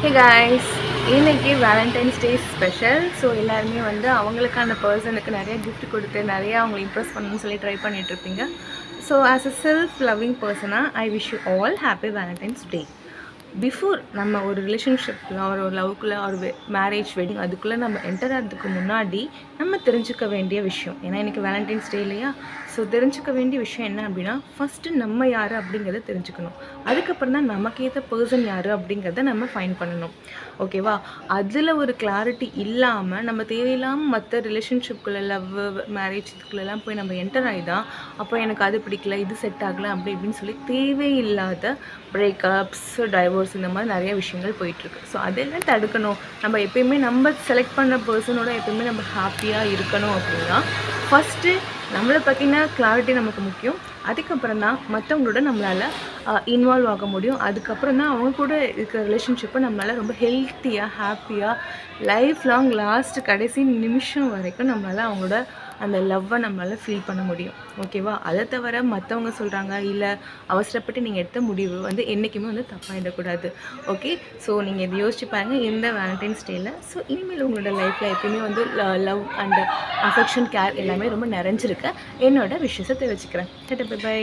Hey guys, இன்னைக்கு Valentine's day special. So எல்லாருமே வந்து அவங்களுக்கான பர்சனுக்கு நிறைய gift கொடுத்து நிறைய அவங்களை இம்ப்ரெஸ் பண்ணணும்னு சொல்லி ட்ரை பண்ணிட்டு இருப்பீங்க. So as a self loving பர்சனாக I wish you all happy Valentine's Day. Before நம்ம ஒரு ரிலேஷன்ஷிப்பில் ஒரு லவ்க்குள்ளே ஒரு மேரேஜ் வெட்டிங் அதுக்குள்ளே நம்ம என்டர் ஆகிறதுக்கு முன்னாடி நம்ம தெரிஞ்சுக்க வேண்டிய விஷயம், ஏன்னா இன்றைக்கி வேலண்டைன்ஸ் டே இல்லையா? ஸோ தெரிஞ்சுக்க வேண்டிய விஷயம் என்ன அப்படின்னா, ஃபஸ்ட்டு நம்ம யார் அப்படிங்கிறத தெரிஞ்சுக்கணும். அதுக்கப்புறம் தான் நமக்கு ஏற்ற பர்சன் யார் அப்படிங்கிறத நம்ம ஃபைன் பண்ணணும். ஓகேவா? அதில் ஒரு கிளாரிட்டி இல்லாமல் நம்ம தேவையில்லாமல் மற்ற ரிலேஷன்ஷிப்குள்ளே லவ் மேரேஜ் இதுக்குள்ளெல்லாம் போய் நம்ம என்டர் ஆகி தான் அப்போ எனக்கு அது பிடிக்கல, இது செட் ஆகலை அப்படி இப்படின்னு சொல்லி தேவையில்லாத பிரேக்கப்ஸ், டைவோர்ஸ் இந்த மாதிரி நிறைய விஷயங்கள் போயிட்டுருக்கு. ஸோ அதெல்லாம் தடுக்கணும். நம்ம எப்பயுமே நம்ம செலக்ட் பண்ண பர்சனோட எப்பயுமே நம்ம ஹாப்பியாக இருக்கணும் அப்படின்னா ஃபஸ்ட்டு நம்மளை பற்றின கிளாரிட்டி நமக்கு முக்கியம். அதுக்கப்புறம் தான் மற்றவங்களோட நம்மளால் இன்வால்வ் ஆக முடியும். அதுக்கப்புறம் தான் அவங்க கூட இருக்கிற ரிலேஷன்ஷிப்பை நம்மளால் ரொம்ப ஹெல்த்தியாக ஹாப்பியாக லைஃப் லாங் லாஸ்ட் கடைசி நிமிஷம் வரைக்கும் நம்மளால் அவங்களோட அந்த லவ்வை நம்மளால் ஃபீல் பண்ண முடியும். ஓகேவா? அதை தவிர மற்றவங்க சொல்கிறாங்க இல்லை அவசரப்பட்டு நீங்கள் எடுத்த முடிவு வந்து என்றைக்குமே வந்து தப்பாகிடக்கூடாது. ஓகே, ஸோ நீங்கள் இதை யோசிச்சு பாருங்கள் இந்த வேலண்டைன்ஸ் டேயில். ஸோ இனிமேல் உங்களோட லைஃப்பில் எப்பயுமே வந்து லவ் அண்ட் அஃபெக்ஷன் கேர் எல்லாமே ரொம்ப நிறைஞ்சிருக்கு. என்னோட விஷயத்தை தெரிவிச்சுக்கிறேன். பை.